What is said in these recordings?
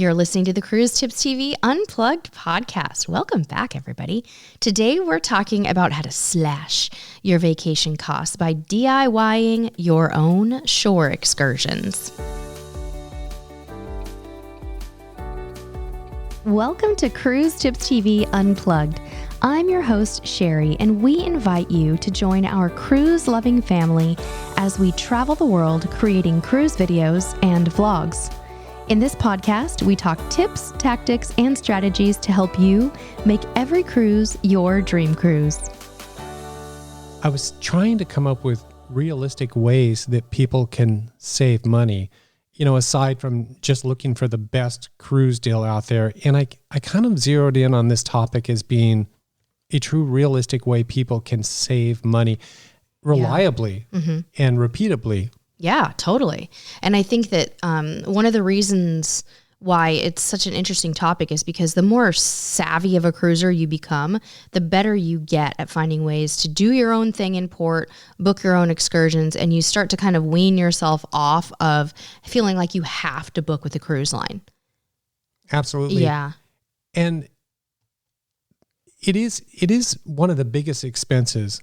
You're listening to the Cruise Tips TV Unplugged podcast. Welcome back, everybody. Today, we're talking about how to slash your vacation costs by DIYing your own shore excursions. Welcome to Cruise Tips TV Unplugged. I'm your host, Sherry, and we invite you to join our cruise-loving family as we travel the world creating cruise videos and vlogs. In this podcast, we talk tips, tactics, and strategies to help you make every cruise your dream cruise. I was trying to come up with realistic ways that people can save money, aside from just looking for the best cruise deal out there. And I kind of zeroed in on this topic as being a true realistic way people can save money reliably and repeatably. Yeah, totally. And I think that one of the reasons why it's such an interesting topic is because the more savvy of a cruiser you become, the better you get at finding ways to do your own thing in port, book your own excursions, and you start to kind of wean yourself off of feeling like you have to book with a cruise line. Absolutely. Yeah. And it is one of the biggest expenses,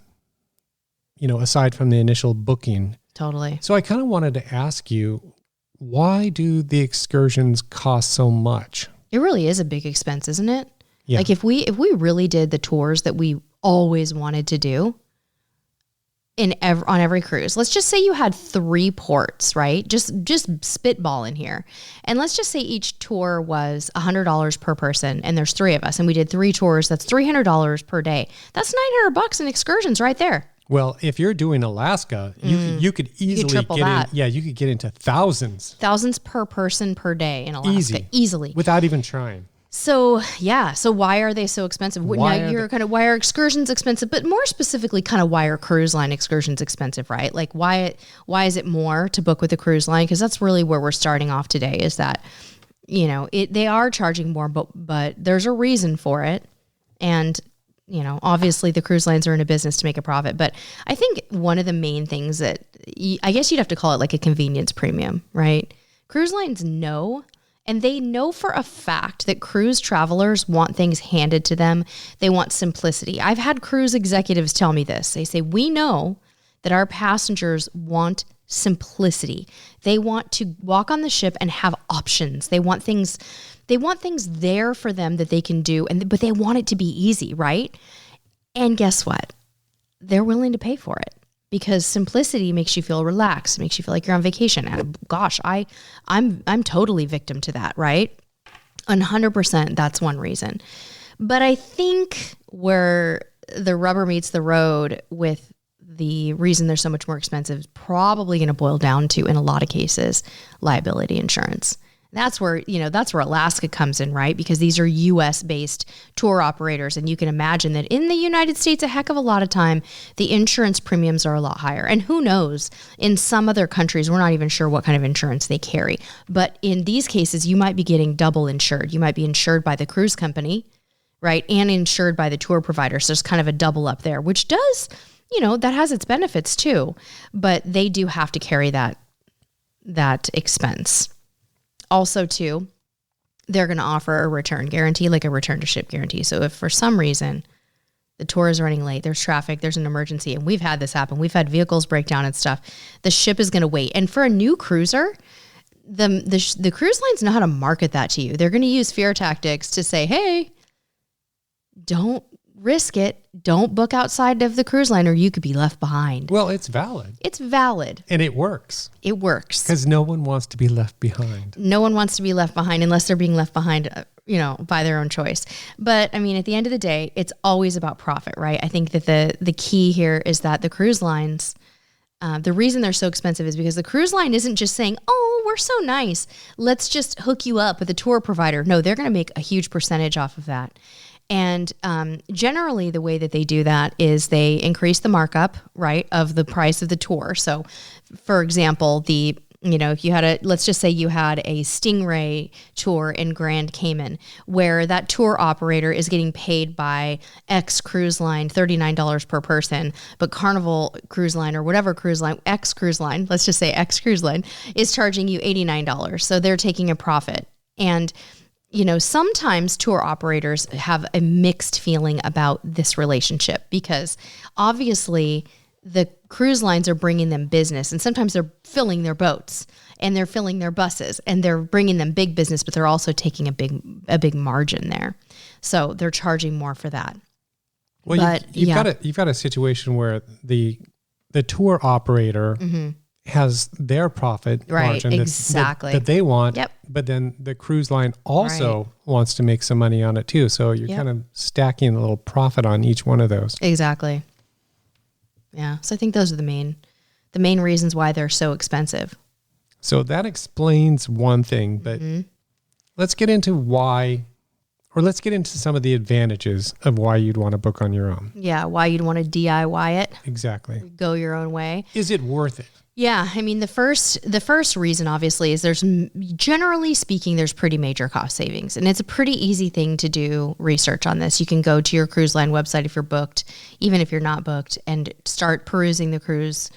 aside from the initial booking. Totally. So I kind of wanted to ask you, why do the excursions cost so much? It really is a big expense, isn't it? Yeah. Like if we really did the tours that we always wanted to do on every cruise, let's just say you had 3 ports, right? Just spitball in here. And let's just say each tour was $100 per person and there's 3 of us and we did 3 tours. That's $300 per day. That's $900 in excursions right there. Well, if you're doing Alaska, you could easily you could get into thousands. Thousands per person per day in Alaska. Easily. Without even trying. So, yeah. So why are they so expensive? Why are excursions expensive? But more specifically, kind of why are cruise line excursions expensive, right? Like why is it more to book with a cruise line? Because that's really where we're starting off today is that, they are charging more, but there's a reason for it. And obviously the cruise lines are in a business to make a profit, but I think one of the main things that I guess you'd have to call it like a convenience premium, right? Cruise lines know, and they know for a fact that cruise travelers want things handed to them. They want simplicity. I've had cruise executives tell me this. They say, we know that our passengers want simplicity. They want to walk on the ship and have options. They want things there for them that they can do, but they want it to be easy, right? And guess what? They're willing to pay for it because simplicity makes you feel relaxed, makes you feel like you're on vacation. And gosh, I'm totally victim to that, right? 100%, that's one reason. But I think where the rubber meets the road with the reason they're so much more expensive is probably going to boil down to, in a lot of cases, liability insurance. That's where Alaska comes in, right? Because these are US based tour operators. And you can imagine that in the United States, a heck of a lot of time, the insurance premiums are a lot higher. And who knows, in some other countries, we're not even sure what kind of insurance they carry. But in these cases, you might be getting double insured. You might be insured by the cruise company, right? And insured by the tour provider. So there's kind of a double up there, which does, that has its benefits too. But they do have to carry that expense. Also, too, they're going to offer a return guarantee, like a return to ship guarantee. So if for some reason the tour is running late, there's traffic, there's an emergency, and we've had this happen. We've had vehicles break down and stuff. The ship is going to wait. And for a new cruiser, the cruise lines know how to market that to you. They're going to use fear tactics to say, hey, don't risk it. Don't book outside of the cruise line or you could be left behind. Well, it's valid. It's valid. And it works. It works. Because no one wants to be left behind. No one wants to be left behind unless they're being left behind, by their own choice. But I mean, at the end of the day, it's always about profit, right? I think that the key here is that the cruise lines, the reason they're so expensive is because the cruise line isn't just saying, oh, we're so nice, let's just hook you up with a tour provider. No, they're going to make a huge percentage off of that. And generally the way that they do that is they increase the markup, right, of the price of the tour. So for example, if you had let's just say you had a Stingray tour in Grand Cayman where that tour operator is getting paid by X cruise line, $39 per person, but Carnival Cruise Line or whatever cruise line, X cruise line, let's just say X cruise line is charging you $89. So they're taking a profit And, sometimes tour operators have a mixed feeling about this relationship because obviously the cruise lines are bringing them business, and sometimes they're filling their boats and they're filling their buses and they're bringing them big business, but they're also taking a big margin there. So they're charging more for that. Well, but, you've got a situation where the tour operator has their profit margin that they want, but then the cruise line also wants to make some money on it too. So you're kind of stacking a little profit on each one of those. Exactly. Yeah. So I think those are the main reasons why they're so expensive. So that explains one thing, but let's get into let's get into some of the advantages of why you'd want to book on your own. Yeah. Why you'd want to DIY it. Exactly. Go your own way. Is it worth it? Yeah, I mean, the first reason obviously is generally speaking, there's pretty major cost savings, and it's a pretty easy thing to do research on this. You can go to your cruise line website if you're booked, even if you're not booked, and start perusing the cruise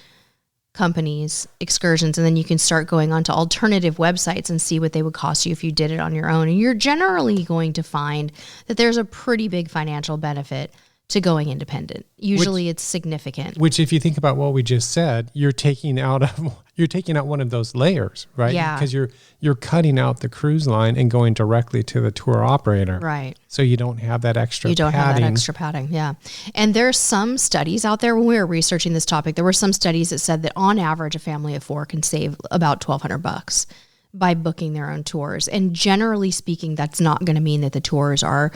companies' excursions, and then you can start going onto alternative websites and see what they would cost you if you did it on your own. And you're generally going to find that there's a pretty big financial benefit to going independent. Usually it's significant. Which, if you think about what we just said, you're taking out one of those layers, right? Yeah. Because you're cutting out the cruise line and going directly to the tour operator. Right. So you don't have that extra padding. Have that extra padding, yeah. And there's some studies out there, when we were researching this topic, there were some studies that said that on average, a family of 4 can save about $1,200 by booking their own tours. And generally speaking, that's not going to mean that the tours are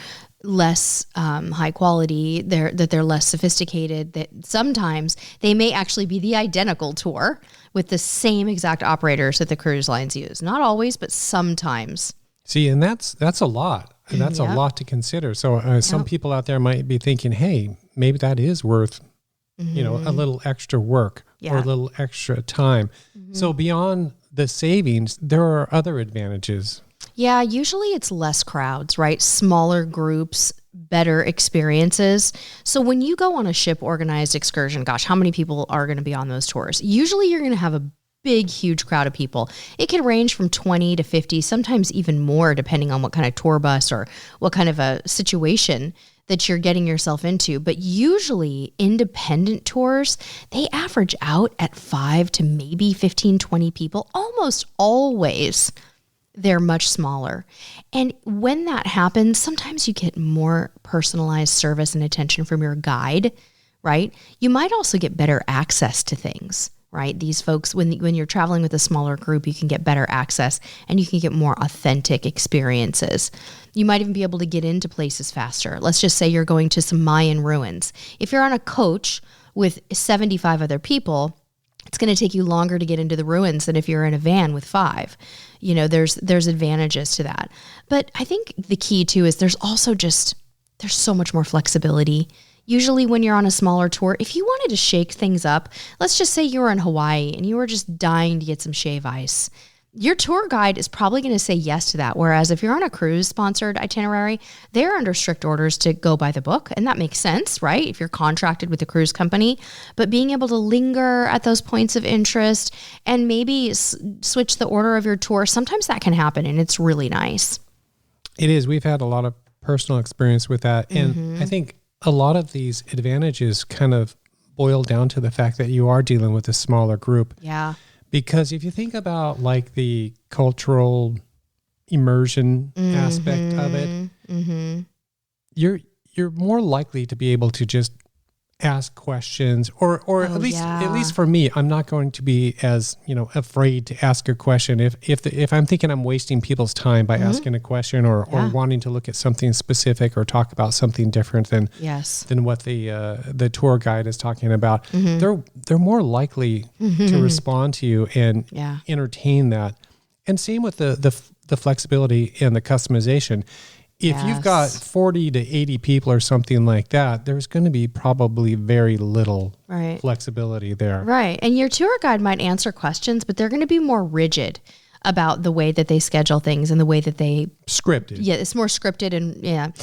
less high quality, they're less sophisticated, that sometimes they may actually be the identical tour with the same exact operators that the cruise lines use. Not always, but sometimes. See, and that's a lot. And that's a lot to consider. So some people out there might be thinking, hey, maybe that is worth, a little extra work or a little extra time. So beyond the savings, there are other advantages. Yeah, usually it's less crowds, right? Smaller groups, better experiences. So when you go on a ship organized excursion, gosh, how many people are going to be on those tours? Usually you're going to have a big, huge crowd of people. It can range from 20 to 50, sometimes even more, depending on what kind of tour bus or what kind of a situation that you're getting yourself into. But usually independent tours, they average out at 5 to maybe 15, 20 people, almost always. They're much smaller. And when that happens, sometimes you get more personalized service and attention from your guide, right? You might also get better access to things, right? These folks, when you're traveling with a smaller group, you can get better access and you can get more authentic experiences. You might even be able to get into places faster. Let's just say you're going to some Mayan ruins. If you're on a coach with 75 other people, it's going to take you longer to get into the ruins than if you're in a van with 5. There's advantages to that. But I think the key too is there's so much more flexibility. Usually when you're on a smaller tour, if you wanted to shake things up, let's just say you were in Hawaii and you were just dying to get some shave ice. Your tour guide is probably going to say yes to that. Whereas if you're on a cruise sponsored itinerary, they're under strict orders to go by the book. And that makes sense, right? If you're contracted with the cruise company, but being able to linger at those points of interest and maybe switch the order of your tour, sometimes that can happen and it's really nice. It is. We've had a lot of personal experience with that. And I think a lot of these advantages kind of boil down to the fact that you are dealing with a smaller group. Yeah. Because if you think about like the cultural immersion aspect of it, you're more likely to be able to just ask questions or at least for me, I'm not going to be as, afraid to ask a question. If I'm thinking I'm wasting people's time by asking a question or wanting to look at something specific or talk about something different than what the tour guide is talking about, they're more likely to respond to you and entertain that. And same with the flexibility and the customization. If you've got 40 to 80 people or something like that, there's going to be probably very little flexibility there. Right. And your tour guide might answer questions, but they're going to be more rigid about the way that they schedule things and the way that they... Scripted. Yeah, it's more scripted and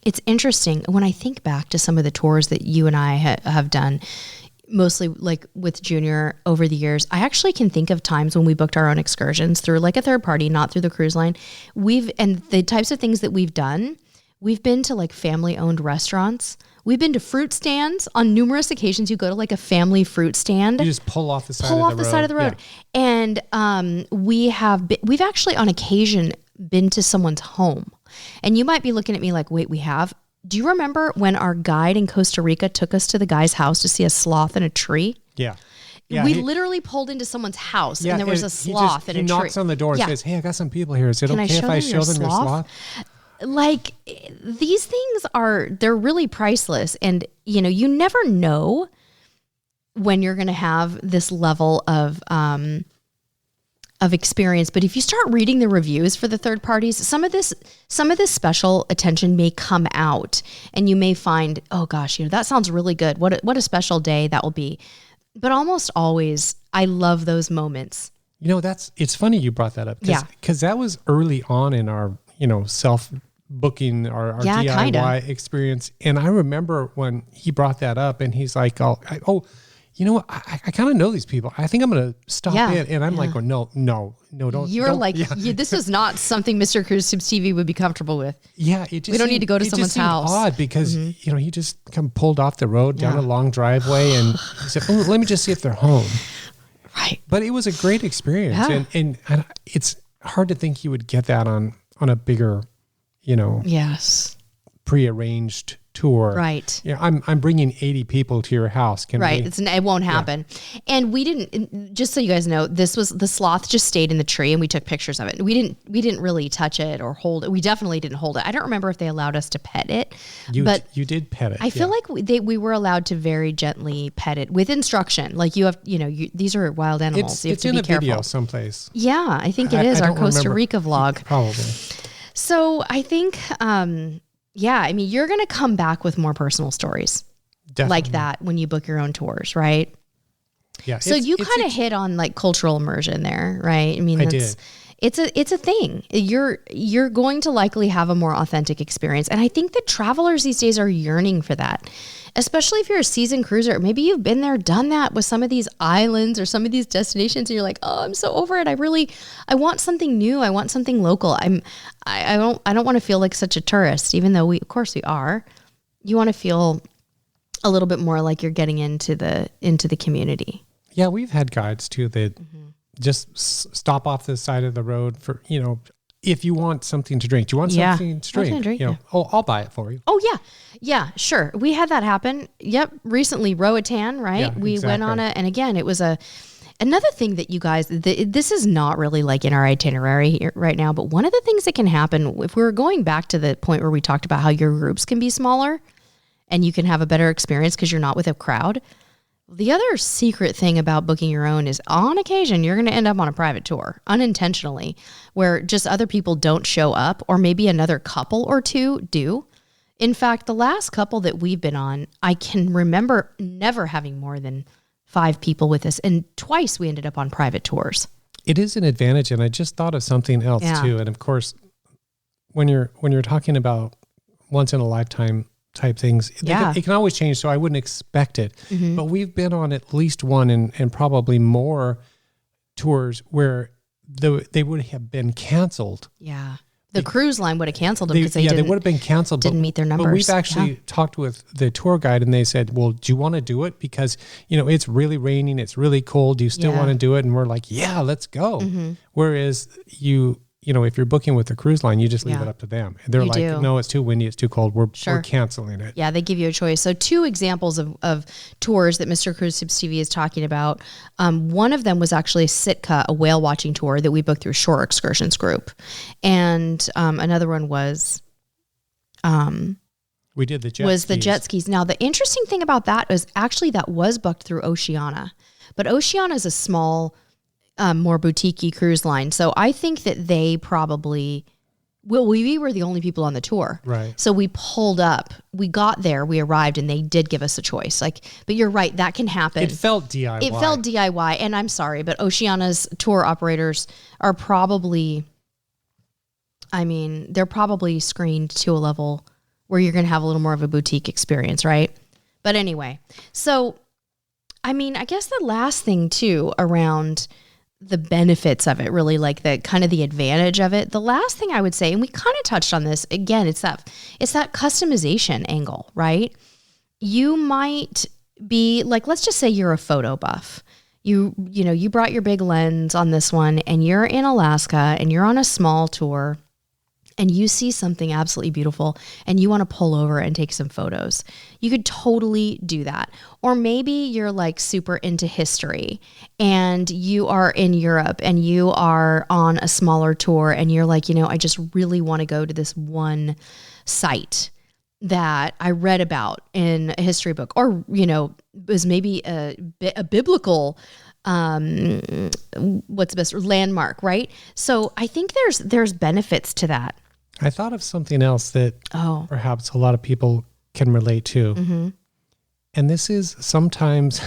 it's interesting. When I think back to some of the tours that you and I have done, mostly like with Junior over the years, I actually can think of times when we booked our own excursions through like a third party, not through the cruise line. And the types of things that we've done, we've been to like family owned restaurants. We've been to fruit stands on numerous occasions. You go to like a family fruit stand. You just pull off the side of the road. Yeah. And we've actually on occasion been to someone's home. And you might be looking at me like, wait, we have? Do you remember when our guide in Costa Rica took us to the guy's house to see a sloth in a tree? Yeah. We literally pulled into someone's house and there was a sloth in a tree. He knocks on the door and says, hey, I got some people here. Is it okay if I show them your sloth? Like these things they're really priceless. And you never know when you're going to have this level of experience. But if you start reading the reviews for the third parties, some of this special attention may come out and you may find, oh gosh, that sounds really good. What a special day that will be. But almost always I love those moments. It's funny you brought that up. Because that was early on in our, self-booking, our DIY experience. And I remember when he brought that up and he's like, I kind of know these people. I think I'm going to stop in. And I'm like, no, don't. This is not something Mr. CruiseTipsTV would be comfortable with. Yeah. We don't need to go to someone's house. Odd because, he just pulled off the road down a long driveway and he said, let me just see if they're home. Right. But it was a great experience. Yeah. And it's hard to think you would get that on a bigger, yes, prearranged tour. Right. Yeah. I'm bringing 80 people to your house. It won't happen. Yeah. And we didn't, just so you guys know, the sloth just stayed in the tree and we took pictures of it. We didn't really touch it or hold it. We definitely didn't hold it. I don't remember if they allowed us to pet it. But you did pet it. I feel like we were allowed to very gently pet it with instruction. Like you have, these are wild animals. You have to be careful. Video someplace. Yeah, I think it is our Costa Rica vlog. Probably. So I think, you're going to come back with more personal stories. Definitely. Like that when you book your own tours, right? Yeah. So you kind of hit on like cultural immersion there, right? I mean, it's a thing. You're going to likely have a more authentic experience. And I think that travelers these days are yearning for that, especially if you're a seasoned cruiser. Maybe you've been there, done that with some of these islands or some of these destinations. And you're like, oh, I'm so over it. I want something new. I want something local. I don't want to feel like such a tourist, even though of course we are. You want to feel a little bit more like you're getting into the community. Yeah. We've had guides too that just stop off the side of the road for, if you want something to drink. Do you want something to drink? I'll buy it for you. Oh, yeah. Yeah, sure. We had that happen. Yep. Recently, Roatan, right? Yeah, we went on and again, it was another thing that you guys, this is not really like in our itinerary here right now, but one of the things that can happen if we're going back to the point where we talked about how your groups can be smaller and you can have a better experience because you're not with a crowd. The other secret thing about booking your own is on occasion, you're going to end up on a private tour unintentionally where just other people don't show up or maybe another couple or two do. In fact, the last couple that we've been on, I can remember never having more than 5 people with us. And twice we ended up on private tours. It is an advantage. And I just thought of something else too. And of course, when you're talking about once in a lifetime type things, it can always change. So I wouldn't expect it, but we've been on at least one and probably more tours where they would have been canceled. Yeah. The cruise line would have canceled them because they would have been canceled. Didn't meet their numbers. But we've actually talked with the tour guide and they said, well, do you want to do it? Because, it's really raining. It's really cold. Do you still want to do it? And we're like, yeah, let's go. Whereas if you're booking with the cruise line, you just leave it up to them. And they're no, it's too windy, it's too cold. We're canceling it. Yeah, they give you a choice. So 2 examples of tours that Mr. CruiseTipsTV is talking about. One of them was actually a Sitka, a whale watching tour that we booked through Shore Excursions Group. And another one was... we did the jet skis. Now, the interesting thing about that is actually that was booked through Oceania. But Oceania is a small... more boutique-y cruise line. So I think that they probably, we were the only people on the tour. Right. So we pulled up, we got there, we arrived and they did give us a choice. But you're right, that can happen. It felt DIY. And I'm sorry, but Oceania's tour operators are probably, they're probably screened to a level where you're going to have a little more of a boutique experience, right? But anyway, so I mean, I guess the last thing too around the benefits of it, really like the kind of the advantage of it. The last thing I would say, and we kind of touched on this again, it's that customization angle, right? You might be like, let's just say you're a photo buff. You brought your big lens on this one and you're in Alaska and you're on a small tour and you see something absolutely beautiful and you want to pull over and take some photos. You could totally do that. Or maybe you're like super into history and you are in Europe and you are on a smaller tour and you're like, I just really want to go to this one site that I read about in a history book, or, was maybe a biblical, what's the best landmark, right? So I think there's benefits to that. I thought of something else that perhaps a lot of people can relate to. Mm-hmm. And this is sometimes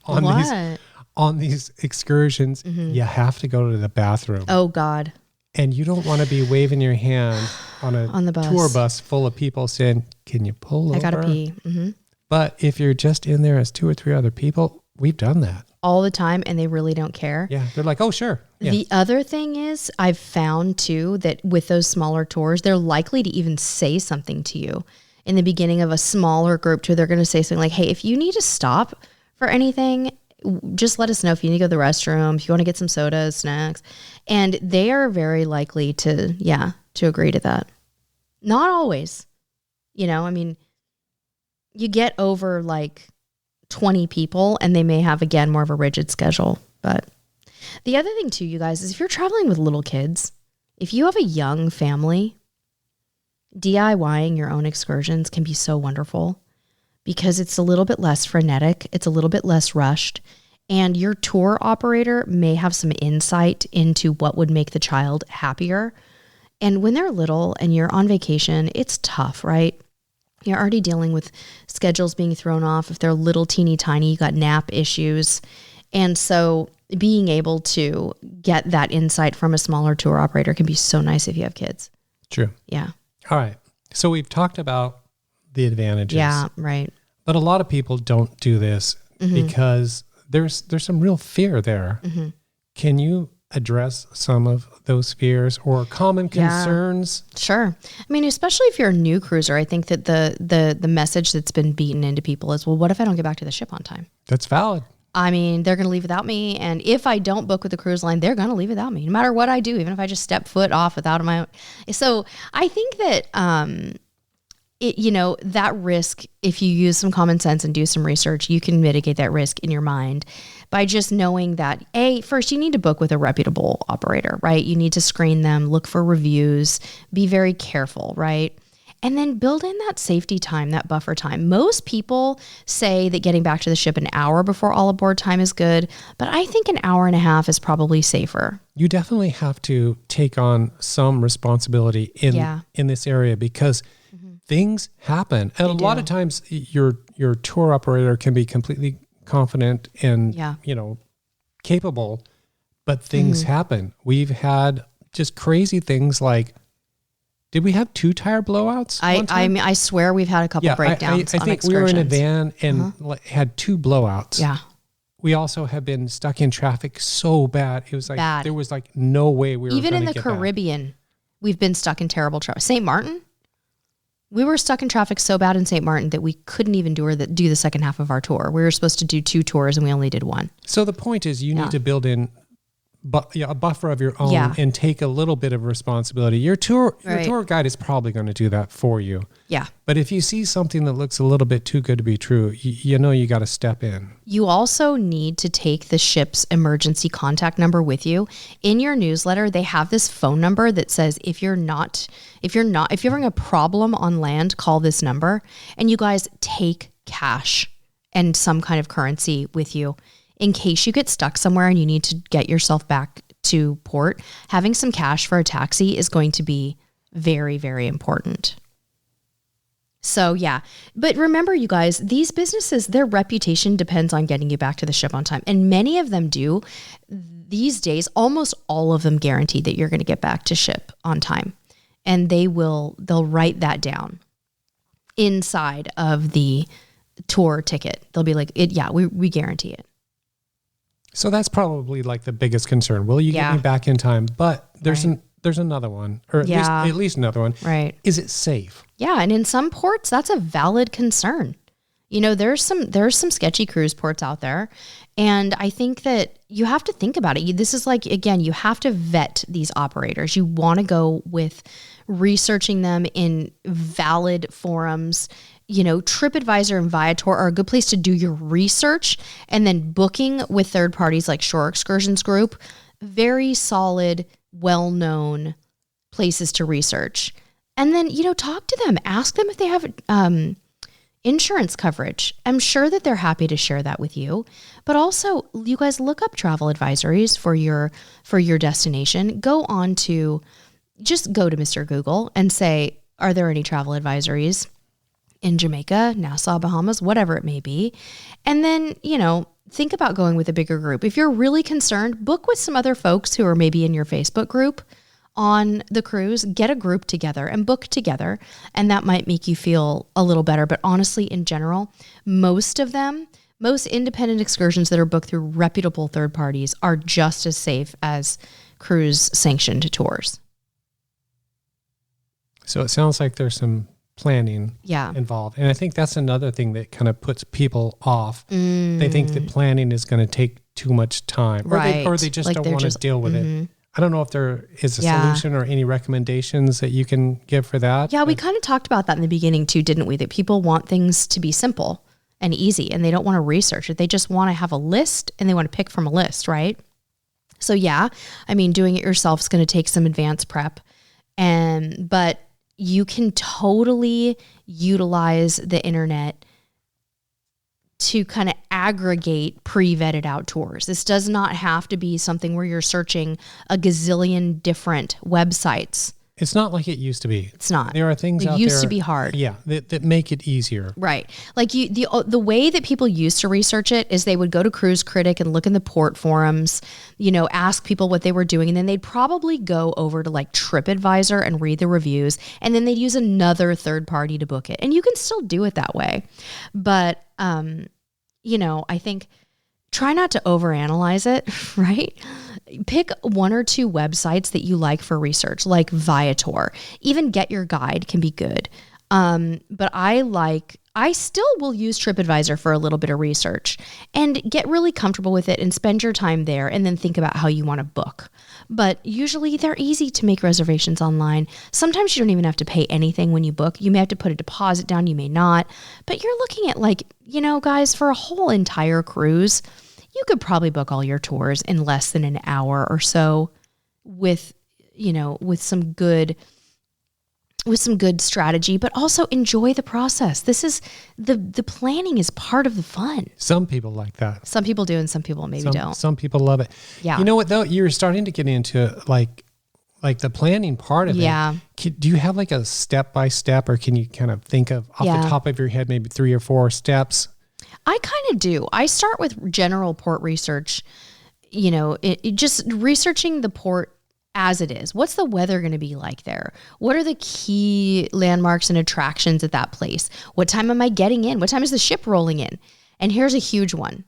on these excursions, you have to go to the bathroom. Oh God. And you don't want to be waving your hand on the tour bus full of people saying, "Can you pull over? I gotta pee." Mm-hmm. But if you're just in there as 2 or 3 other people, we've done that all the time, and they really don't care. Yeah, they're like, "Oh, sure." Yeah. The other thing is, I've found too that with those smaller tours, they're likely to even say something to you in the beginning of a smaller group tour. They're going to say something like, "Hey, if you need to stop for anything, just let us know. If you need to go to the restroom, if you want to get some sodas, snacks." And they are very likely to agree to that. Not always, I mean, you get over like 20 people and they may have, again, more of a rigid schedule. But the other thing too, you guys, is if you're traveling with little kids, if you have a young family, DIYing your own excursions can be so wonderful because it's a little bit less frenetic. It's a little bit less rushed. And your tour operator may have some insight into what would make the child happier. And when they're little and you're on vacation, it's tough, right? You're already dealing with schedules being thrown off. If they're little teeny tiny, you got nap issues. And so being able to get that insight from a smaller tour operator can be so nice if you have kids. True. Yeah. All right. So we've talked about the advantages. Yeah, right. But a lot of people don't do this because there's some real fear there. Mm-hmm. Can you address some of those fears or common concerns? Sure. I mean, especially if you're a new cruiser, I think that the message that's been beaten into people is, well, what if I don't get back to the ship on time? That's valid. I mean, they're going to leave without me. And if I don't book with the cruise line, they're going to leave without me, no matter what I do, even if I just step foot off without my own. So I think that, that risk, if you use some common sense and do some research, you can mitigate that risk in your mind by just knowing that, first you need to book with a reputable operator, right? You need to screen them, look for reviews, be very careful, right? And then build in that safety time, that buffer time. Most people say that getting back to the ship an hour before all aboard time is good, but I think an hour and a half is probably safer. You definitely have to take on some responsibility in this area because things happen. And a lot of times your tour operator can be completely confident and capable, but things happen. We've had just crazy things like, did we have 2 tire blowouts? I swear we've had a couple breakdowns. I think we were in a van and had 2 blowouts. Yeah. We also have been stuck in traffic so bad. It was like there was like no way we were even in the Caribbean. We've been stuck in terrible traffic. St. Martin. We were stuck in traffic so bad in St. Martin that we couldn't even do the second half of our tour. We were supposed to do 2 tours and we only did 1. So the point is you need to build in a buffer of your own and take a little bit of responsibility. Your tour guide is probably going to do that for you. Yeah. But if you see something that looks a little bit too good to be true, you got to step in. You also need to take the ship's emergency contact number with you. In your newsletter, they have this phone number that says if you're having a problem on land, call this number. And you guys take cash and some kind of currency with you. In case you get stuck somewhere and you need to get yourself back to port, having some cash for a taxi is going to be very, very important. So yeah, but remember you guys, these businesses, their reputation depends on getting you back to the ship on time. And many of them do. These days, almost all of them guarantee that you're going to get back to ship on time. And they'll write that down inside of the tour ticket. They'll be like, we guarantee it. So that's probably like the biggest concern. Will you get me back in time? But there's another one, or at least another one. Right. Is it safe? Yeah, and in some ports, that's a valid concern. There's some sketchy cruise ports out there, and I think that you have to think about it. This is like, again, you have to vet these operators. You want to go with researching them in valid forums. TripAdvisor and Viator are a good place to do your research, and then booking with third parties like Shore Excursions Group, very solid, well-known places to research. And then, talk to them, ask them if they have insurance coverage. I'm sure that they're happy to share that with you. But also, you guys look up travel advisories for your destination. Go to Mr. Google and say, are there any travel advisories in Jamaica, Nassau, Bahamas, whatever it may be? And then, think about going with a bigger group. If you're really concerned, book with some other folks who are maybe in your Facebook group on the cruise. Get a group together and book together, and that might make you feel a little better. But honestly, in general, most independent excursions that are booked through reputable third parties are just as safe as cruise sanctioned tours. So it sounds like there's some planning involved. And I think that's another thing that kind of puts people off. They think that planning is going to take too much time, or they just don't want to deal with it. I don't know if there is a solution or any recommendations that you can give for that. Yeah, we kind of talked about that in the beginning too, didn't we? That people want things to be simple and easy, and they don't want to research it. They just want to have a list, and they want to pick from a list, right? So doing it yourself is going to take some advanced prep, but you can totally utilize the internet to kind of aggregate pre-vetted out tours. This does not have to be something where you're searching a gazillion different websites. It's not like it used to be. It's not. There are things out there. It used to be hard. Yeah, that make it easier. Right. Like the way that people used to research it is they would go to Cruise Critic and look in the port forums, ask people what they were doing, and then they'd probably go over to like TripAdvisor and read the reviews, and then they'd use another third party to book it. And you can still do it that way. But, I think try not to overanalyze it, right? Pick one or two websites that you like for research, like Viator. Even Get Your Guide can be good. But I still will use TripAdvisor for a little bit of research and get really comfortable with it and spend your time there and then think about how you want to book. But usually they're easy to make reservations online. Sometimes you don't even have to pay anything when you book. You may have to put a deposit down, you may not. But you're looking at guys, for a whole entire cruise, you could probably book all your tours in less than an hour or so with some good strategy, but also enjoy the process. This is the planning is part of the fun. Some people like that. Some people do, and some people maybe don't. Some people love it. Yeah. You know what though? You're starting to get into like the planning part of it. Yeah. Do you have like a step-by-step, or can you kind of think of off the top of your head, maybe 3 or 4 steps? I kind of do. I start with general port research, just researching the port as it is. What's the weather going to be like there? What are the key landmarks and attractions at that place? What time am I getting in? What time is the ship rolling in? And here's a huge one.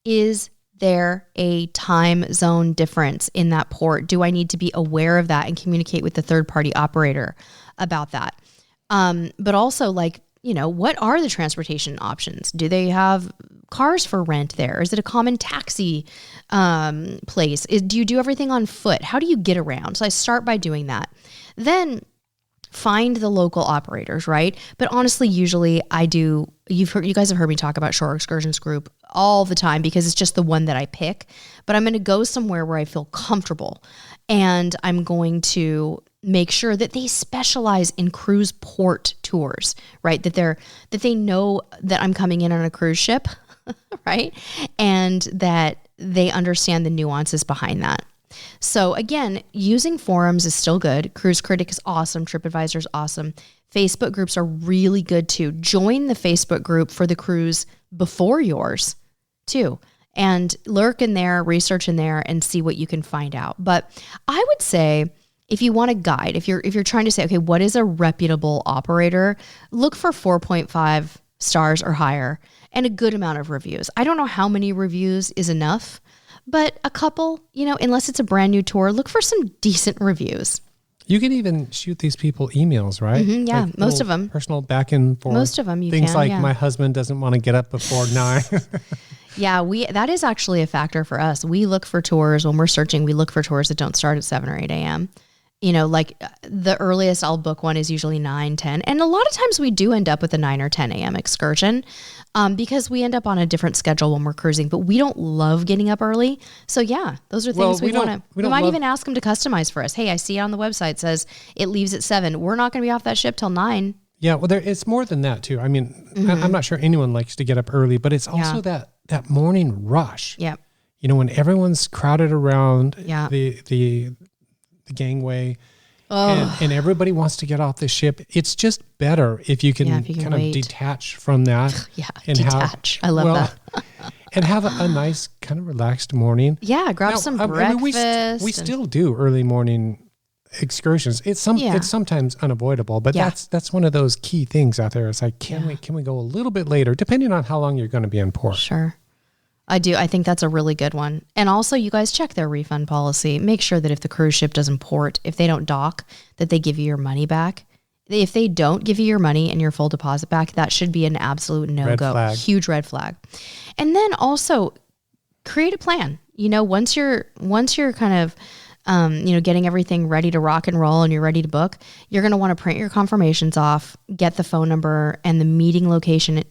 Is there a time zone difference in that port? Do I need to be aware of that and communicate with the third party operator about that? But also what are the transportation options? Do they have cars for rent there? Is it a common taxi place? Do you do everything on foot? How do you get around? So I start by doing that. Then find the local operators, right? But honestly, usually you guys have heard me talk about Shore Excursions Group all the time because it's just the one that I pick. But I'm going to go somewhere where I feel comfortable, and I'm going to make sure that they specialize in cruise port tours, right? That they know that I'm coming in on a cruise ship, right? And that they understand the nuances behind that. So again, using forums is still good. Cruise Critic is awesome. TripAdvisor is awesome. Facebook groups are really good too. Join the Facebook group for the cruise before yours too, and lurk in there, research in there, and see what you can find out. But I would say, if you want a guide, if you're trying to say, okay, what is a reputable operator? Look for 4.5 stars or higher, and a good amount of reviews. I don't know how many reviews is enough, but a couple, unless it's a brand new tour, look for some decent reviews. You can even shoot these people emails, right? Mm-hmm, yeah, like most of them. Personal back and forth. Most of them you Things can, like yeah. my husband doesn't want to get up before 9. Yeah, that is actually a factor for us. We look for tours when we're searching. We look for tours that don't start at 7 or 8 a.m. Like the earliest I'll book one is usually 9, 10. And a lot of times we do end up with a 9 or 10 a.m. excursion because we end up on a different schedule when we're cruising. But we don't love getting up early. So yeah, those are things we want to. We might even ask them to customize for us. Hey, I see on the website says it leaves at 7. We're not going to be off that ship till 9. Yeah, well, it's more than that too. I mean, I'm not sure anyone likes to get up early, but it's also that morning rush. Yeah. When everyone's crowded around the gangway and everybody wants to get off the ship. It's just better if you can, kind of detach from that. Yeah, and detach. I love that. And have a nice kind of relaxed morning. Yeah, grab some breakfast. I mean, we still do early morning excursions. It's sometimes unavoidable, but that's one of those key things out there. It's like, can we go a little bit later, depending on how long you're going to be in port? Sure. I do. I think that's a really good one. And also you guys check their refund policy. Make sure that if the cruise ship doesn't port, if they don't dock, that they give you your money back. If they don't give you your money and your full deposit back, that should be an absolute no-go. Huge red flag. And then also create a plan. Once you're kind of getting everything ready to rock and roll and you're ready to book, you're going to want to print your confirmations off, get the phone number and the meeting location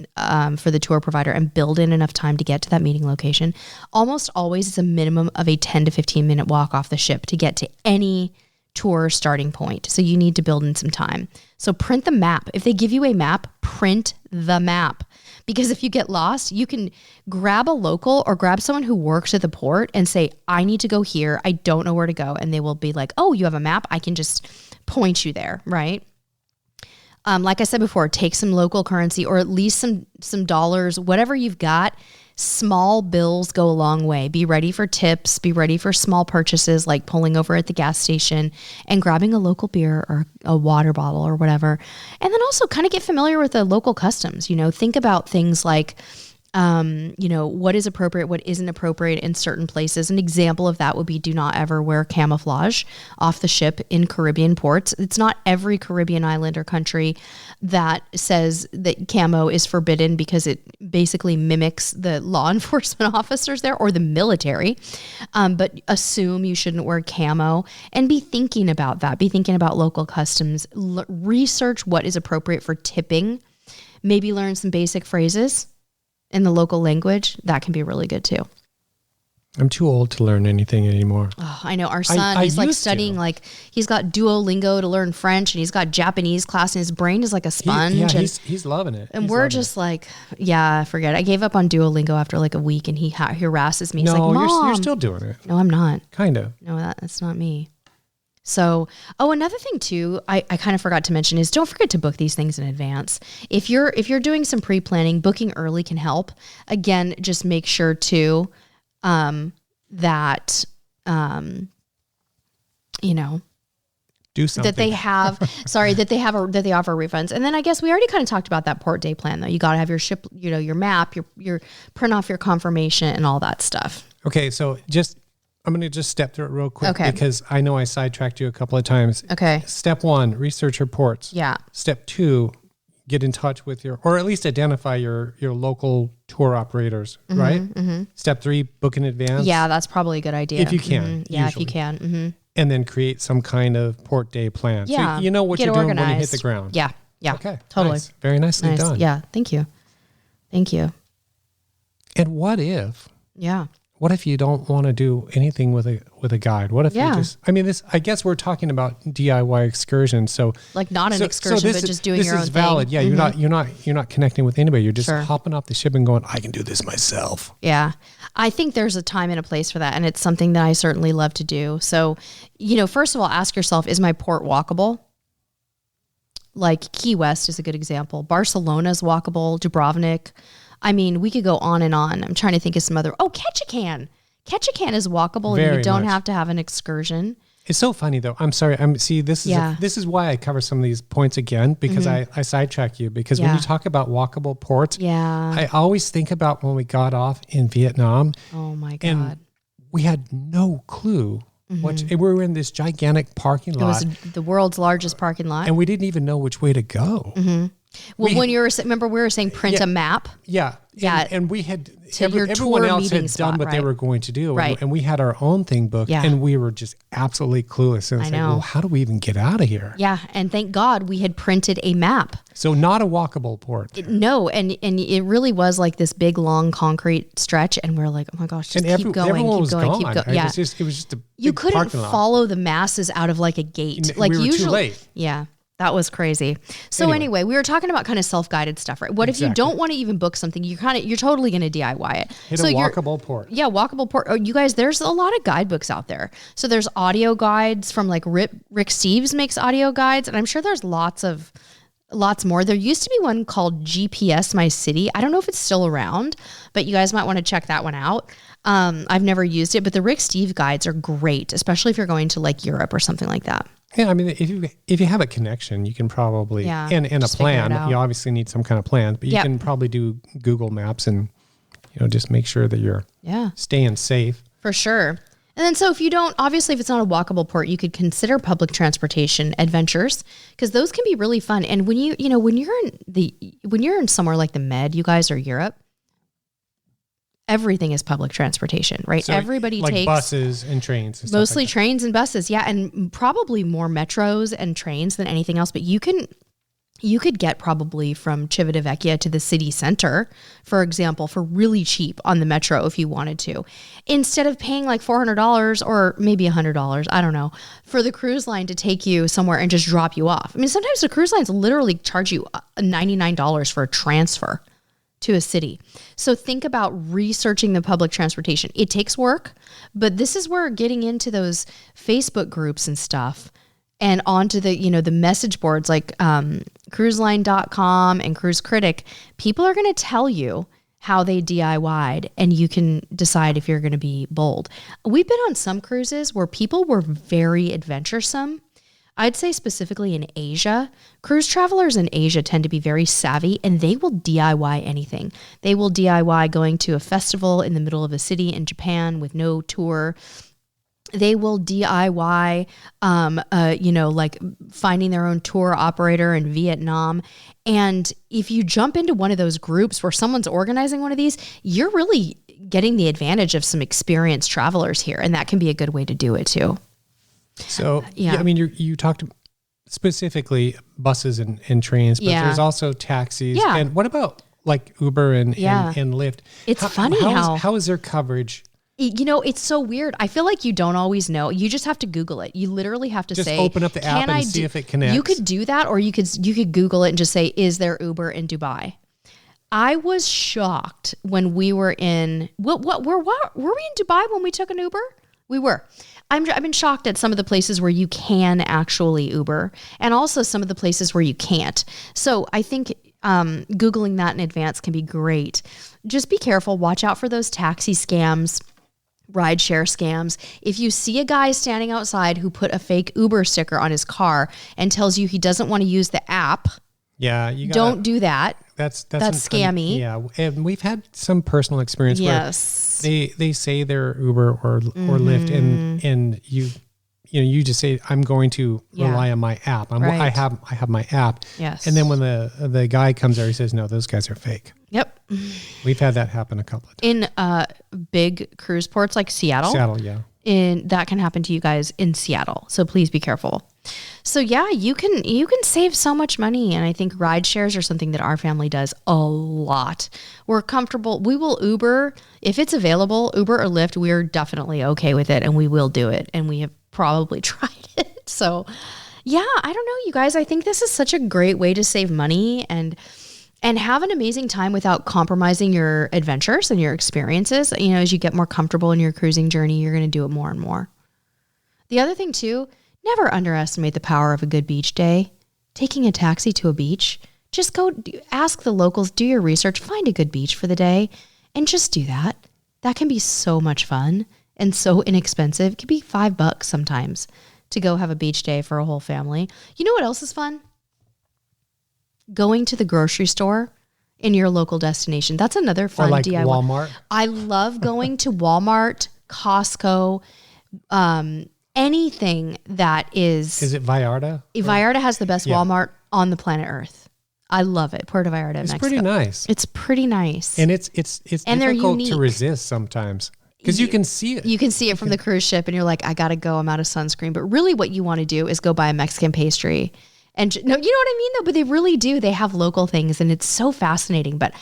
for the tour provider, and build in enough time to get to that meeting location. Almost always it's a minimum of a 10 to 15 minute walk off the ship to get to any tour starting point. So you need to build in some time. So print the map. If they give you a map, print the map. Because if you get lost, you can grab a local or grab someone who works at the port and say, I need to go here. I don't know where to go. And they will be like, oh, you have a map? I can just point you there, right? Like I said before, take some local currency or at least some dollars, whatever you've got. Small bills go a long way. Be ready for tips. Be ready for small purchases like pulling over at the gas station and grabbing a local beer or a water bottle or whatever. And then also kind of get familiar with the local customs. Think about things like, what is appropriate, what isn't appropriate in certain places. An example of that would be do not ever wear camouflage off the ship in Caribbean ports. It's not every Caribbean island or country that says that camo is forbidden because it basically mimics the law enforcement officers there or the military. But assume you shouldn't wear camo and be thinking about that. Be thinking about local customs. Research what is appropriate for tipping. Maybe learn some basic phrases in the local language. That can be really good too. I'm too old to learn anything anymore. Oh, I know. Our son, he's like studying, he's got Duolingo to learn French and he's got Japanese class and his brain is like a sponge. He's loving it. And we're just like, forget it. I gave up on Duolingo after like a week and he harasses me. He's like, Mom. You're still doing it. No, I'm not. Kind of. No, that's not me. So, another thing too, I kind of forgot to mention is don't forget to book these things in advance. If you're doing some pre-planning, booking early can help. Again, just make sure too, that, do something that they have, that they offer refunds. And then I guess we already kind of talked about that port day plan though. You got to have your ship, your map, your print off your confirmation and all that stuff. Okay. So I'm going to just step through it real quick because I know I sidetracked you a couple of times. Okay. Step 1, research your ports. Yeah. Step 2, get in touch with or at least identify your local tour operators, right? Mm-hmm. Step 3, book in advance. Yeah, that's probably a good idea. If you can. Mm-hmm. Yeah, if you can. Mm-hmm. And then create some kind of port day plan. Yeah. So you know what you're doing when you hit the ground. Yeah. Yeah. Okay. Totally. Nice. Very nicely done. Yeah. Thank you. And what if you don't want to do anything with a guide? What if you just, I guess we're talking about DIY excursions. So like not an excursion, but just doing your own thing. This is valid. Yeah. Mm-hmm. You're not connecting with anybody. You're just hopping off the ship and going, I can do this myself. Yeah. I think there's a time and a place for that. And it's something that I certainly love to do. So, first of all, ask yourself, is my port walkable? Like Key West is a good example. Barcelona is walkable. Dubrovnik. We could go on and on. I'm trying to think of some other. Oh, Ketchikan. Ketchikan is walkable and you don't have to have an excursion. It's so funny though. I'm sorry. This is why I cover some of these points again, because I sidetrack you, because when you talk about walkable ports, I always think about when we got off in Vietnam. Oh my God. And we had no clue. We were in this gigantic parking lot. It was the world's largest parking lot. And we didn't even know which way to go. Well, remember we were saying print a map? Yeah. Yeah. And we had, To your everyone tour else had meeting spot, done what they were going to do. Right. And we had our own thing booked, and we were just absolutely clueless. And it's like, well, how do we even get out of here? Yeah. And thank God we had printed a map. So not a walkable port. No. And it really was like this big, long concrete stretch. And we're like, oh my gosh, just keep going, everyone keep was going, gone. keep going. It Yeah. was just a You big couldn't parking lot. follow the masses out of like a gate. Like we were usually, too late. Yeah. That was crazy. So anyway, we were talking about kind of self-guided stuff, right? What if you don't want to even book something? You're totally going to DIY it. Hit a walkable port. Yeah, walkable port. Oh, you guys, there's a lot of guidebooks out there. So there's audio guides from like Rick Steves makes audio guides, and I'm sure there's lots more. There used to be one called GPS My City. I don't know if it's still around, but you guys might want to check that one out. I've never used it, but the Rick Steve guides are great, especially if you're going to like Europe or something like that. Yeah, I mean, if you have a connection, you can probably and a plan. You obviously need some kind of plan, but you can probably do Google Maps and just make sure that you're staying safe. For sure. And then so if it's not a walkable port, you could consider public transportation adventures, because those can be really fun. And when you're in somewhere like the Med, you guys, or Europe, everything is public transportation, right? So everybody like takes buses and trains. And mostly stuff like trains and buses. Yeah. And probably more metros and trains than anything else. But you could get probably from Civitavecchia to the city center, for example, for really cheap on the metro if you wanted to, instead of paying like $400 or maybe $100, I don't know, for the cruise line to take you somewhere and just drop you off. I mean, sometimes the cruise lines literally charge you $99 for a transfer to a city. So think about researching the public transportation. It takes work, but this is where getting into those Facebook groups and stuff and onto the, the message boards like cruiseline.com and Cruise Critic, people are going to tell you how they DIY'd, and you can decide if you're going to be bold. We've been on some cruises where people were very adventuresome. I'd say specifically in Asia, cruise travelers in Asia tend to be very savvy, and they will DIY anything. They will DIY going to a festival in the middle of a city in Japan with no tour. They will DIY, like finding their own tour operator in Vietnam. And if you jump into one of those groups where someone's organizing one of these, you're really getting the advantage of some experienced travelers here. And that can be a good way to do it too. So, I mean, you talked specifically buses and trains, but there's also taxis. Yeah. And what about like Uber and Lyft? It's funny how is their coverage? It's so weird. I feel like you don't always know. You just have to Google it. You literally have to just say, open up the app and see if it connects. You could do that, or you could Google it and just say, is there Uber in Dubai? I was shocked when we were in, were we in Dubai when we took an Uber? We were. I've been shocked at some of the places where you can actually Uber, and also some of the places where you can't. So I think Googling that in advance can be great. Just be careful. Watch out for those taxi scams, rideshare scams. If you see a guy standing outside who put a fake Uber sticker on his car and tells you he doesn't want to use the app, don't do that. That's scammy. Yeah, and we've had some personal experience where they say they're Uber or Lyft, and you just say, I'm going to rely on my app. I have my app. Yes. And then when the guy comes there, he says, no, those guys are fake. Yep. We've had that happen a couple of times. In big cruise ports like Seattle. Yeah. That can happen to you guys in Seattle. So please be careful. So yeah, you can save so much money. And I think ride shares are something that our family does a lot. We're comfortable. We will Uber if it's available, Uber or Lyft. We're definitely okay with it, and we will do it. And we have probably tried it. So yeah, I don't know, you guys, I think this is such a great way to save money and have an amazing time without compromising your adventures and your experiences. As you get more comfortable in your cruising journey, you're going to do it more and more. The other thing too, never underestimate the power of a good beach day. Taking a taxi to a beach, just go ask the locals, do your research, find a good beach for the day, and just do that. That can be so much fun and so inexpensive. It could be $5 sometimes to go have a beach day for a whole family. You know what else is fun? Going to the grocery store in your local destination. That's another fun or like DIY. Walmart. I love going to Walmart, Costco, anything that is. Is it Vallarta? Vallarta has the best Yeah. Walmart on the planet Earth. I love it. Puerto Vallarta, It's Mexico. pretty nice. It's pretty nice. And it's And they're difficult unique. to resist sometimes because you can see it. You can see it from the cruise ship and you're like, I got to go. I'm out of sunscreen. But really what you want to do is go buy a Mexican pastry. And no, you know what I mean though? But they really do. They have local things and it's so fascinating. But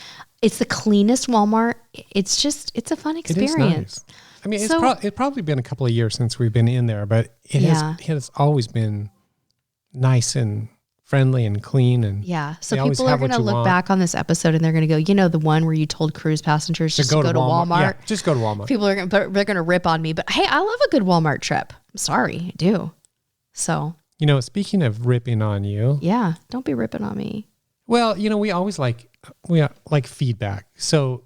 it's the cleanest Walmart. It's a fun experience. It is nice. I mean, it's probably been a couple of years since we've been in there, but it has always been nice and friendly and clean. And yeah. So they always people are have going what to you look want. back on this episode and they're going to go, you know, the one where you told cruise passengers just to go to Walmart. Yeah, just go to Walmart. People are they're going to rip on me. But hey, I love a good Walmart trip. I'm sorry, I do. So. You know, speaking of ripping on you. Yeah. Don't be ripping on me. Well, you know, we like feedback. So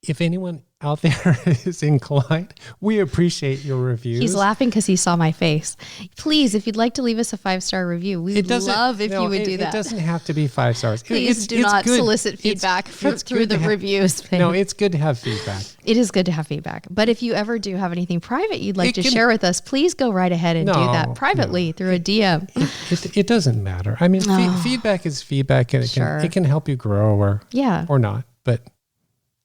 if anyone out there is inclined, we appreciate your reviews. He's laughing because he saw my face. Please, if you'd like to leave us a 5-star review, we'd love if you would do that. It doesn't have to be 5 stars. Please do not solicit feedback through the reviews thing. No, it's good to have feedback. It is good to have feedback. But if you ever do have anything private you'd like to share with us, please go right ahead and do that privately through a DM. It doesn't matter. I mean, feedback is feedback, and it can help you grow or not. But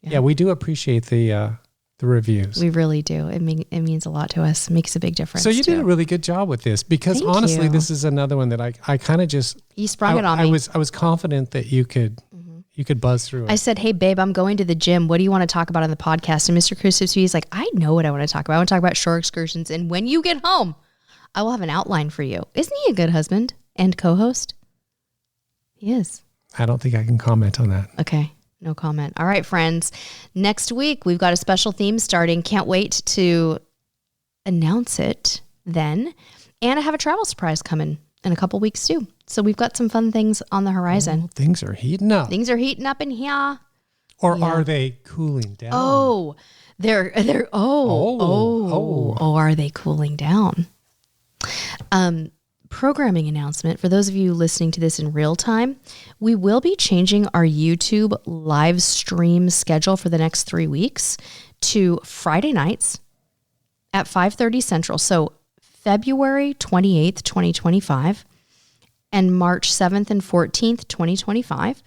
yeah, we do appreciate the reviews. We really do. It means a lot to us. It makes a big difference. So you did a really good job with this because honestly, this is another one that I kind of just you sprung it on me. I was confident that you could buzz through it. I said, hey babe, I'm going to the gym. What do you want to talk about on the podcast? And Mr. CruiseTipsTV is like, I know what I want to talk about. I want to talk about shore excursions. And when you get home, I will have an outline for you. Isn't he a good husband and co-host? He is. I don't think I can comment on that. Okay. No comment. All right, friends. Next week, we've got a special theme starting. Can't wait to announce it then. And I have a travel surprise coming in a couple weeks too. So we've got some fun things on the horizon. Oh, things are heating up. Things are heating up in here. Or are they cooling down? Oh, are they cooling down? Programming announcement for those of you listening to this in real time. We will be changing our YouTube live stream schedule for the next 3 weeks to Friday nights at 5:30 Central. So February 28th, 2025 and March 7th and 14th, 2025,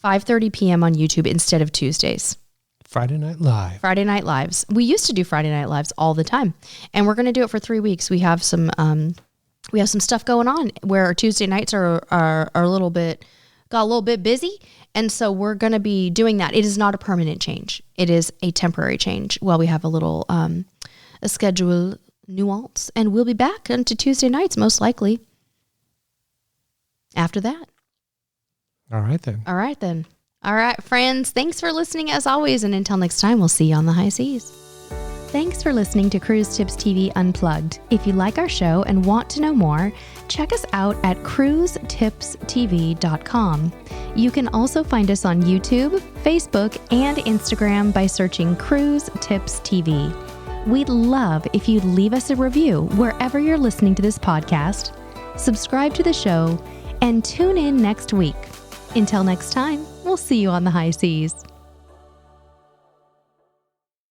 5:30 p.m. on YouTube instead of Tuesdays. Friday Night Live. Friday Night Lives. We used to do Friday Night Lives all the time, and we're going to do it for 3 weeks. We have some stuff going on where our Tuesday nights are a little bit busy, and so we're going to be doing that. It is not a permanent change. It is a temporary change while we have a little a schedule nuance, and we'll be back onto Tuesday nights most likely after that. All right then. All right, friends. Thanks for listening as always, and until next time, we'll see you on the high seas. Thanks for listening to Cruise Tips TV Unplugged. If you like our show and want to know more, check us out at CruiseTipsTV.com. You can also find us on YouTube, Facebook, and Instagram by searching Cruise Tips TV. We'd love if you'd leave us a review wherever you're listening to this podcast, subscribe to the show, and tune in next week. Until next time, we'll see you on the high seas.